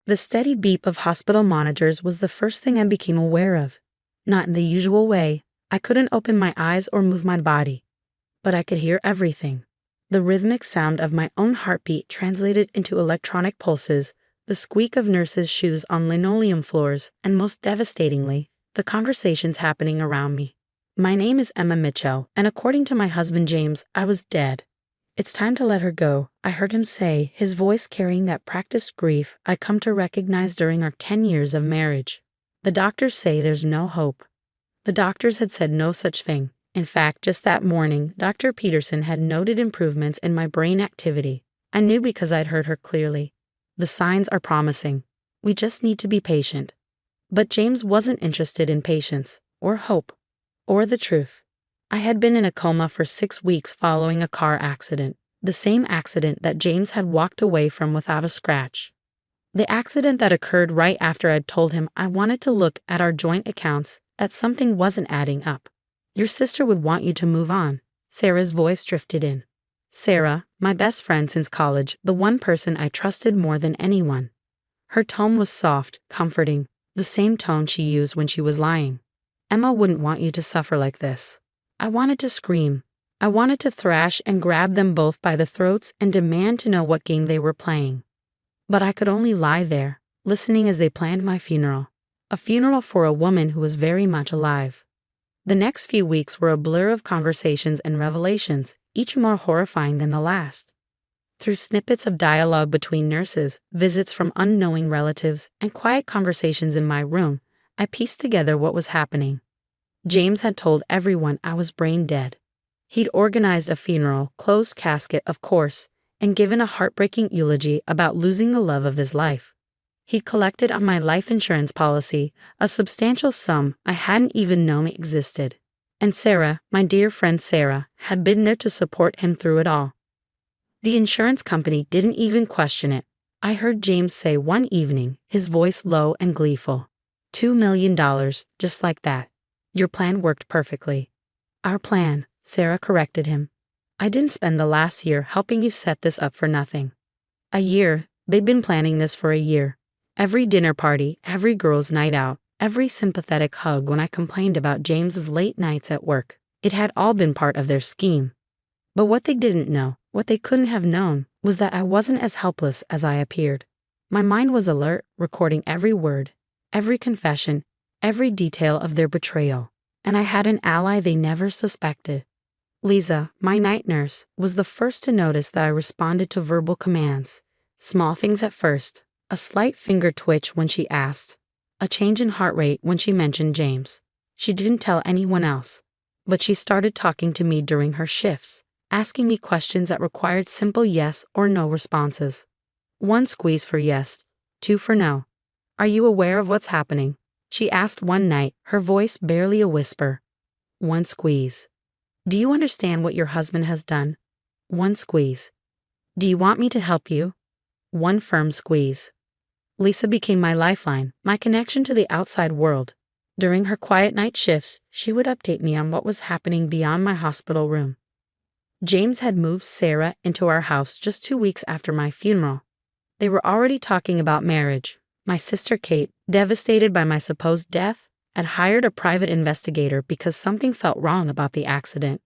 The steady beep of hospital monitors was the first thing I became aware of. Not in the usual way. I couldn't open my eyes or move my body. But I could hear everything. The rhythmic sound of my own heartbeat translated into electronic pulses, the squeak of nurses' shoes on linoleum floors, and most devastatingly, the conversations happening around me. My name is Emma Mitchell, and according to my husband James, I was dead. It's time to let her go, I heard him say, his voice carrying that practiced grief I come to recognize during our 10 years of marriage. The doctors say there's no hope. The doctors had said no such thing. In fact, just that morning, Dr. Peterson had noted improvements in my brain activity. I knew because I'd heard her clearly. The signs are promising. We just need to be patient. But James wasn't interested in patience, or hope, or the truth. I had been in a coma for 6 weeks following a car accident, the same accident that James had walked away from without a scratch. The accident that occurred right after I'd told him I wanted to look at our joint accounts, that something wasn't adding up. Your sister would want you to move on. Sarah's voice drifted in. Sarah, my best friend since college, the one person I trusted more than anyone. Her tone was soft, comforting, the same tone she used when she was lying. Emma wouldn't want you to suffer like this. I wanted to scream. I wanted to thrash and grab them both by the throats and demand to know what game they were playing. But I could only lie there, listening as they planned my funeral. A funeral for a woman who was very much alive. The next few weeks were a blur of conversations and revelations, each more horrifying than the last. Through snippets of dialogue between nurses, visits from unknowing relatives, and quiet conversations in my room, I pieced together what was happening. James had told everyone I was brain dead. He'd organized a funeral, closed casket of course, and given a heartbreaking eulogy about losing the love of his life. He'd collected on my life insurance policy a substantial sum I hadn't even known existed. And Sarah, my dear friend Sarah, had been there to support him through it all. The insurance company didn't even question it. I heard James say one evening, his voice low and gleeful. $2 million, just like that. Your plan worked perfectly. Our plan, Sarah corrected him. I didn't spend the last year helping you set this up for nothing. A year, they'd been planning this for a year. Every dinner party, every girls' night out, every sympathetic hug when I complained about James's late nights at work. It had all been part of their scheme. But what they didn't know, what they couldn't have known, was that I wasn't as helpless as I appeared. My mind was alert, recording every word, every confession, every detail of their betrayal. And I had an ally they never suspected. Lisa, my night nurse, was the first to notice that I responded to verbal commands. Small things at first. A slight finger twitch when she asked. A change in heart rate when she mentioned James. She didn't tell anyone else. But she started talking to me during her shifts, asking me questions that required simple yes or no responses. 1 squeeze for yes, 2 for no. Are you aware of what's happening? She asked one night, her voice barely a whisper. 1 squeeze. Do you understand what your husband has done? 1 squeeze. Do you want me to help you? 1 firm squeeze. Lisa became my lifeline, my connection to the outside world. During her quiet night shifts, she would update me on what was happening beyond my hospital room. James had moved Sarah into our house just 2 weeks after my funeral. They were already talking about marriage. My sister Kate, devastated by my supposed death, had hired a private investigator because something felt wrong about the accident.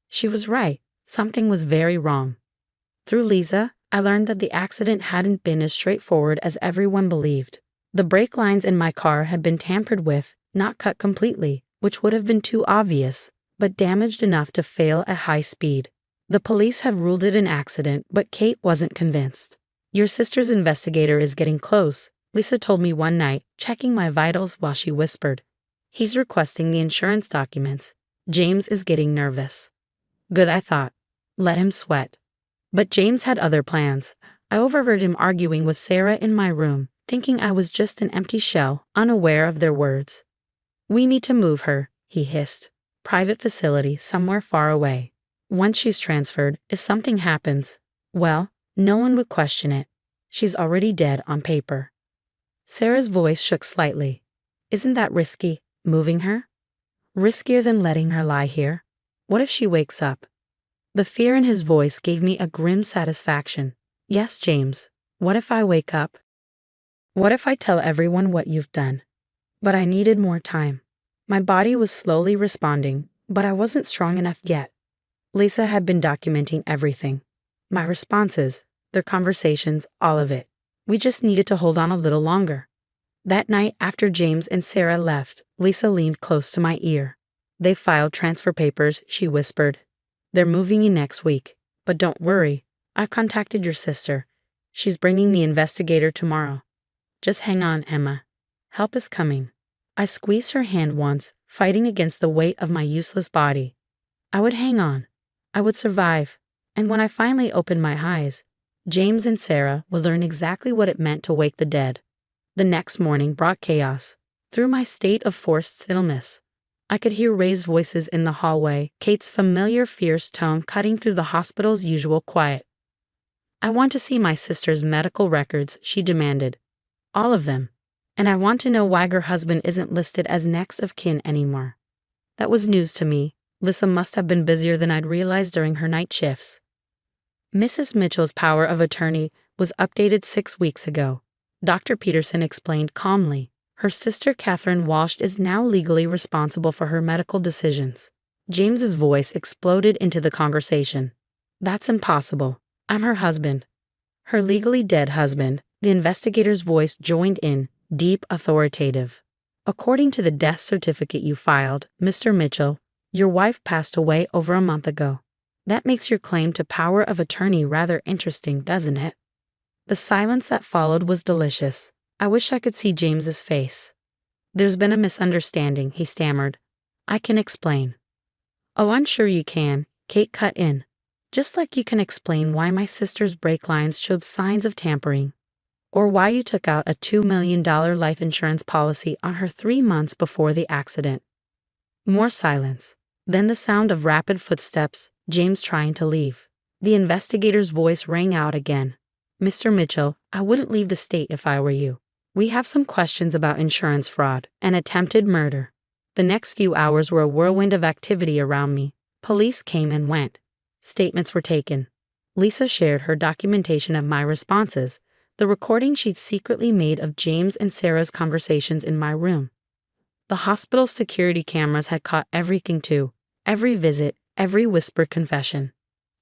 She was right. Something was very wrong. Through Lisa, I learned that the accident hadn't been as straightforward as everyone believed. The brake lines in my car had been tampered with, not cut completely, which would have been too obvious, but damaged enough to fail at high speed. The police had ruled it an accident, but Kate wasn't convinced. Your sister's investigator is getting close, Lisa told me one night, checking my vitals while she whispered. He's requesting the insurance documents. James is getting nervous. Good, I thought. Let him sweat. But James had other plans. I overheard him arguing with Sarah in my room, thinking I was just an empty shell, unaware of their words. We need to move her, he hissed. Private facility somewhere far away. Once she's transferred, if something happens, well, no one would question it. She's already dead on paper. Sarah's voice shook slightly. Isn't that risky, moving her? Riskier than letting her lie here? What if she wakes up? The fear in his voice gave me a grim satisfaction. Yes, James. What if I wake up? What if I tell everyone what you've done? But I needed more time. My body was slowly responding, but I wasn't strong enough yet. Lisa had been documenting everything. My responses, their conversations, all of it. We just needed to hold on a little longer. That night after James and Sarah left, Lisa leaned close to my ear. They filed transfer papers, she whispered. They're moving you next week. But don't worry, I contacted your sister. She's bringing the investigator tomorrow. Just hang on, Emma. Help is coming. I squeezed her hand once, fighting against the weight of my useless body. I would hang on. I would survive. And when I finally opened my eyes, James and Sarah would learn exactly what it meant to wake the dead. The next morning brought chaos. Through my state of forced stillness, I could hear raised voices in the hallway, Kate's familiar fierce tone cutting through the hospital's usual quiet. I want to see my sister's medical records, she demanded. All of them. And I want to know why her husband isn't listed as next of kin anymore. That was news to me. Lisa must have been busier than I'd realized during her night shifts. Mrs. Mitchell's power of attorney was updated 6 weeks ago. Dr. Peterson explained calmly. Her sister Catherine Walsh is now legally responsible for her medical decisions. James's voice exploded into the conversation. That's impossible. I'm her husband. Her legally dead husband. The investigator's voice joined in, deep, authoritative. According to the death certificate you filed, Mr. Mitchell, your wife passed away over a month ago. That makes your claim to power of attorney rather interesting, doesn't it? The silence that followed was delicious. I wish I could see James's face. There's been a misunderstanding, he stammered. I can explain. Oh, I'm sure you can, Kate cut in. Just like you can explain why my sister's brake lines showed signs of tampering. Or why you took out a $2 million life insurance policy on her 3 months before the accident. More silence. Then the sound of rapid footsteps, James trying to leave. The investigator's voice rang out again. Mr. Mitchell, I wouldn't leave the state if I were you. We have some questions about insurance fraud and attempted murder. The next few hours were a whirlwind of activity around me. Police came and went. Statements were taken. Lisa shared her documentation of my responses, the recording she'd secretly made of James and Sarah's conversations in my room. The hospital's security cameras had caught everything too, every visit, every whispered confession.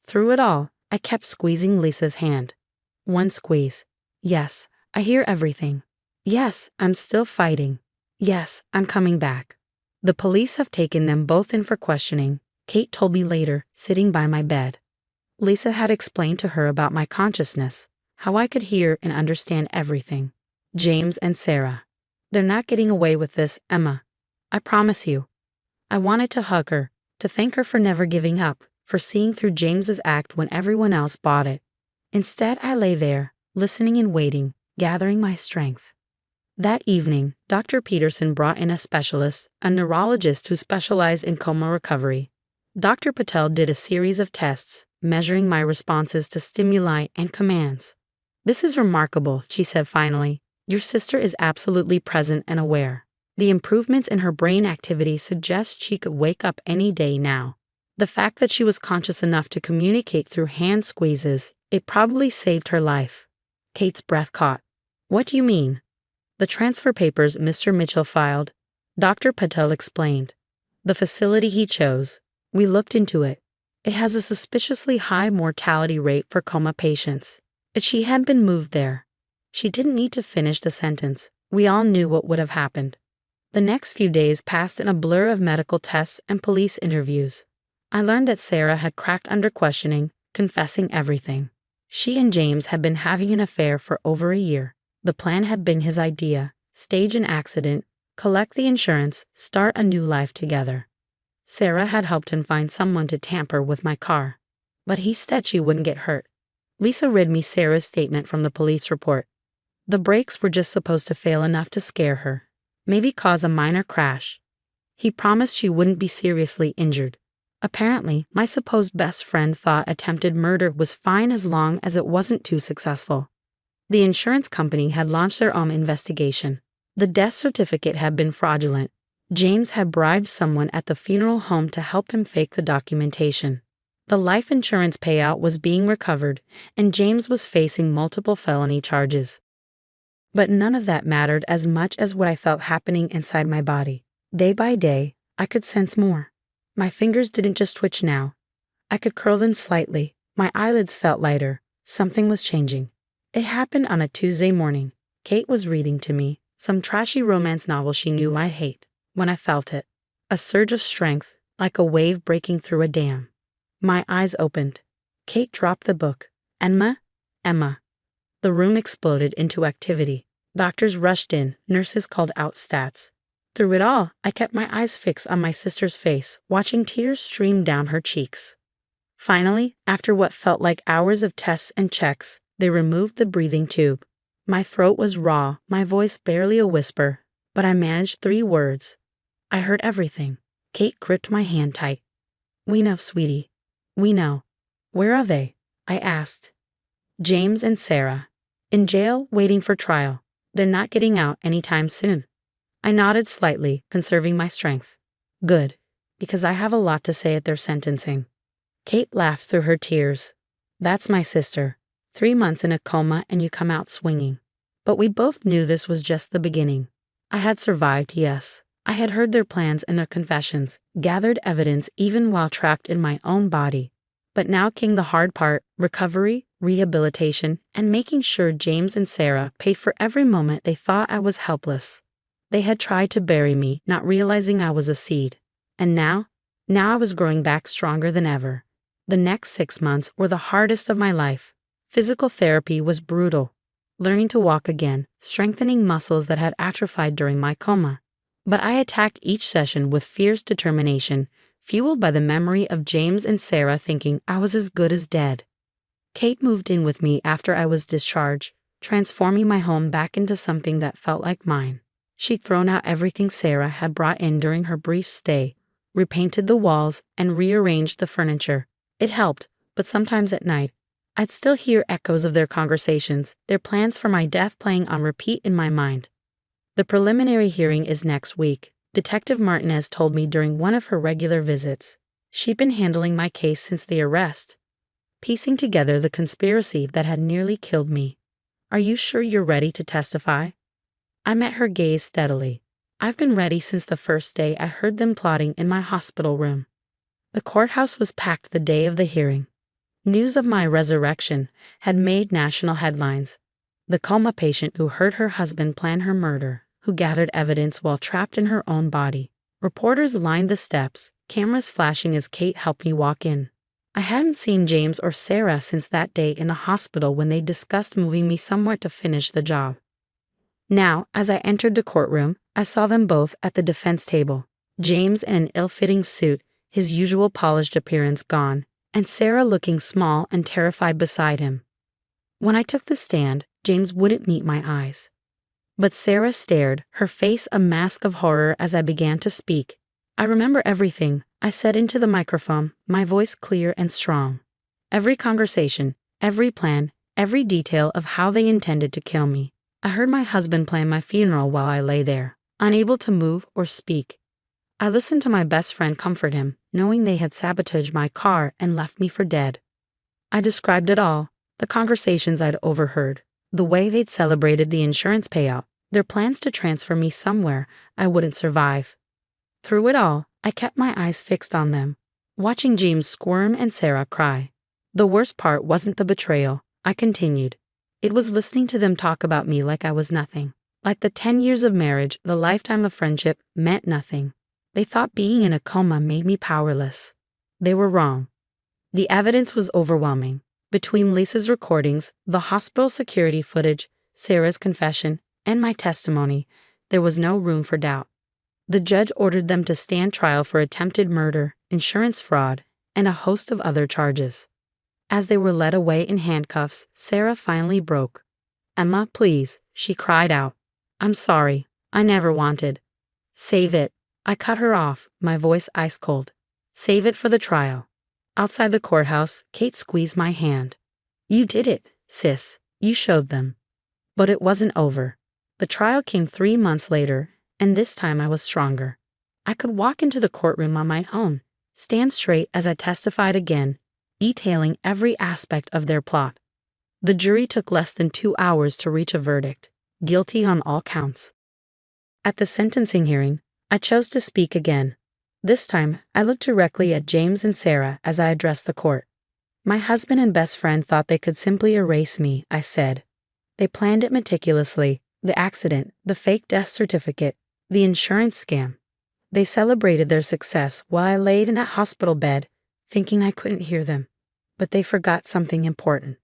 Through it all, I kept squeezing Lisa's hand. One squeeze. Yes, I hear everything. Yes, I'm still fighting. Yes, I'm coming back. The police have taken them both in for questioning, Kate told me later, sitting by my bed. Lisa had explained to her about my consciousness, how I could hear and understand everything. James and Sarah. They're not getting away with this, Emma. I promise you. I wanted to hug her, to thank her for never giving up, for seeing through James's act when everyone else bought it. Instead, I lay there, listening and waiting, gathering my strength. That evening, Dr. Peterson brought in a specialist, a neurologist who specialized in coma recovery. Dr. Patel did a series of tests, measuring my responses to stimuli and commands. This is remarkable, she said finally. Your sister is absolutely present and aware. The improvements in her brain activity suggest she could wake up any day now. The fact that she was conscious enough to communicate through hand squeezes, it probably saved her life. Kate's breath caught. What do you mean? The transfer papers Mr. Mitchell filed. Dr. Patel explained. The facility he chose. We looked into it. It has a suspiciously high mortality rate for coma patients. If she had been moved there, she didn't need to finish the sentence. We all knew what would have happened. The next few days passed in a blur of medical tests and police interviews. I learned that Sarah had cracked under questioning, confessing everything. She and James had been having an affair for over a year. The plan had been his idea: stage an accident, collect the insurance, start a new life together. Sarah had helped him find someone to tamper with my car. But he said she wouldn't get hurt. Lisa read me Sarah's statement from the police report. The brakes were just supposed to fail enough to scare her, maybe cause a minor crash. He promised she wouldn't be seriously injured. Apparently, my supposed best friend thought attempted murder was fine as long as it wasn't too successful. The insurance company had launched their own investigation. The death certificate had been fraudulent. James had bribed someone at the funeral home to help him fake the documentation. The life insurance payout was being recovered, and James was facing multiple felony charges. But none of that mattered as much as what I felt happening inside my body. Day by day, I could sense more. My fingers didn't just twitch now. I could curl them slightly. My eyelids felt lighter. Something was changing. It happened on a Tuesday morning. Kate was reading to me, some trashy romance novel she knew I'd hate, when I felt it. A surge of strength, like a wave breaking through a dam. My eyes opened. Kate dropped the book. Emma? Emma. The room exploded into activity. Doctors rushed in, nurses called out stats. Through it all, I kept my eyes fixed on my sister's face, watching tears stream down her cheeks. Finally, after what felt like hours of tests and checks, they removed the breathing tube. My throat was raw, my voice barely a whisper, but I managed 3 words. I heard everything. Kate gripped my hand tight. "We know, sweetie. We know." "Where are they?" I asked. "James and Sarah. In jail, waiting for trial. They're not getting out anytime soon." I nodded slightly, conserving my strength. "Good, because I have a lot to say at their sentencing." Kate laughed through her tears. "That's my sister. 3 months in a coma and you come out swinging." But we both knew this was just the beginning. I had survived, yes. I had heard their plans and their confessions, gathered evidence even while trapped in my own body. But now came the hard part: recovery, rehabilitation, and making sure James and Sarah paid for every moment they thought I was helpless. They had tried to bury me, not realizing I was a seed. And now I was growing back stronger than ever. The next 6 months were the hardest of my life. Physical therapy was brutal. Learning to walk again, strengthening muscles that had atrophied during my coma. But I attacked each session with fierce determination, fueled by the memory of James and Sarah thinking I was as good as dead. Kate moved in with me after I was discharged, transforming my home back into something that felt like mine. She'd thrown out everything Sarah had brought in during her brief stay, repainted the walls, and rearranged the furniture. It helped, but sometimes at night, I'd still hear echoes of their conversations, their plans for my death playing on repeat in my mind. The preliminary hearing is next week, Detective Martinez told me during one of her regular visits. She'd been handling my case since the arrest, piecing together the conspiracy that had nearly killed me. "Are you sure you're ready to testify?" I met her gaze steadily. "I've been ready since the first day I heard them plotting in my hospital room." The courthouse was packed the day of the hearing. News of my resurrection had made national headlines. The coma patient who heard her husband plan her murder, who gathered evidence while trapped in her own body. Reporters lined the steps, cameras flashing as Kate helped me walk in. I hadn't seen James or Sarah since that day in the hospital when they discussed moving me somewhere to finish the job. Now, as I entered the courtroom, I saw them both at the defense table. James in an ill-fitting suit, his usual polished appearance gone, and Sarah looking small and terrified beside him. When I took the stand, James wouldn't meet my eyes. But Sarah stared, her face a mask of horror as I began to speak. "I remember everything," I said into the microphone, my voice clear and strong. "Every conversation, every plan, every detail of how they intended to kill me. I heard my husband plan my funeral while I lay there, unable to move or speak. I listened to my best friend comfort him, knowing they had sabotaged my car and left me for dead. I described it all, the conversations I'd overheard, the way they'd celebrated the insurance payout, their plans to transfer me somewhere I wouldn't survive. Through it all, I kept my eyes fixed on them, watching James squirm and Sarah cry. The worst part wasn't the betrayal, I continued. It was listening to them talk about me like I was nothing. Like the 10 years of marriage, the lifetime of friendship meant nothing. They thought being in a coma made me powerless. They were wrong. The evidence was overwhelming. Between Lisa's recordings, the hospital security footage, Sarah's confession, and my testimony, there was no room for doubt. The judge ordered them to stand trial for attempted murder, insurance fraud, and a host of other charges. As they were led away in handcuffs, Sarah finally broke. "Emma, please," she cried out. "I'm sorry. I never wanted." "Save it." I cut her off, my voice ice cold. "Save it for the trial." Outside the courthouse, Kate squeezed my hand. "You did it, sis. You showed them." But it wasn't over. The trial came 3 months later, and this time I was stronger. I could walk into the courtroom on my own, stand straight as I testified again, detailing every aspect of their plot. The jury took less than 2 hours to reach a verdict. guilty on all counts. At the sentencing hearing, I chose to speak again. This time, I looked directly at James and Sarah as I addressed the court. My husband and best friend thought they could simply erase me, I said. They planned it meticulously: the accident, the fake death certificate, the insurance scam. They celebrated their success while I laid in that hospital bed, thinking I couldn't hear them. But they forgot something important.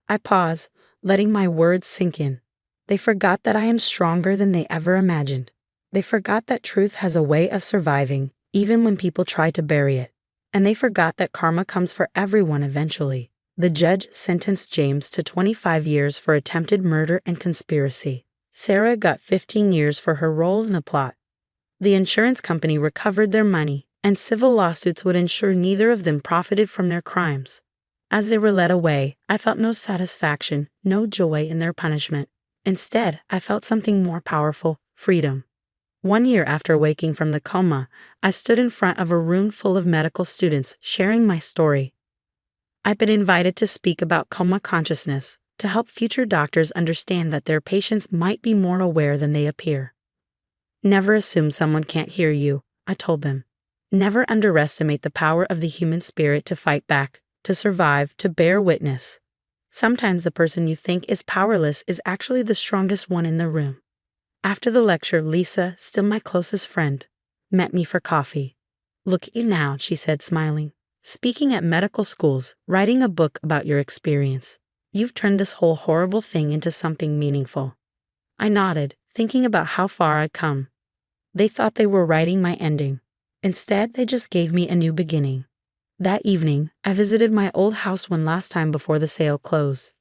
I paused, letting my words sink in. They forgot that I am stronger than they ever imagined. They forgot that truth has a way of surviving, even when people try to bury it. And they forgot that karma comes for everyone eventually. The judge sentenced James to 25 years for attempted murder and conspiracy. Sarah got 15 years for her role in the plot. The insurance company recovered their money, and civil lawsuits would ensure neither of them profited from their crimes. As they were led away, I felt no satisfaction, no joy in their punishment. Instead, I felt something more powerful: freedom. 1 year after waking from the coma, I stood in front of a room full of medical students sharing my story. I've been invited to speak about coma consciousness, to help future doctors understand that their patients might be more aware than they appear. Never assume someone can't hear you, I told them. Never underestimate the power of the human spirit to fight back, to survive, to bear witness. Sometimes the person you think is powerless is actually the strongest one in the room. After the lecture, Lisa, still my closest friend, met me for coffee. "Look at you now," she said, smiling. "Speaking at medical schools, writing a book about your experience. You've turned this whole horrible thing into something meaningful." I nodded, thinking about how far I'd come. They thought they were writing my ending. Instead, they just gave me a new beginning. That evening, I visited my old house one last time before the sale closed.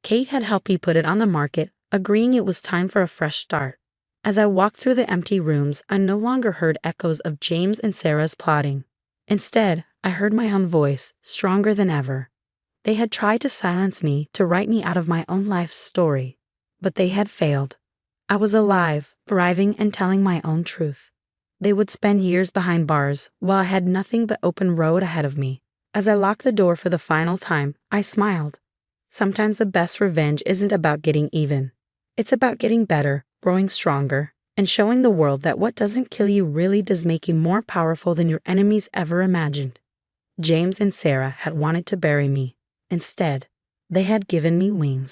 Kate had helped me put it on the market, agreeing it was time for a fresh start. As I walked through the empty rooms, I no longer heard echoes of James and Sarah's plotting. Instead, I heard my own voice, stronger than ever. They had tried to silence me, to write me out of my own life's story. But they had failed. I was alive, thriving, and telling my own truth. They would spend years behind bars, while I had nothing but open road ahead of me. As I locked the door for the final time, I smiled. Sometimes the best revenge isn't about getting even. It's about getting better, growing stronger, and showing the world that what doesn't kill you really does make you more powerful than your enemies ever imagined. James and Sarah had wanted to bury me. Instead, they had given me wings.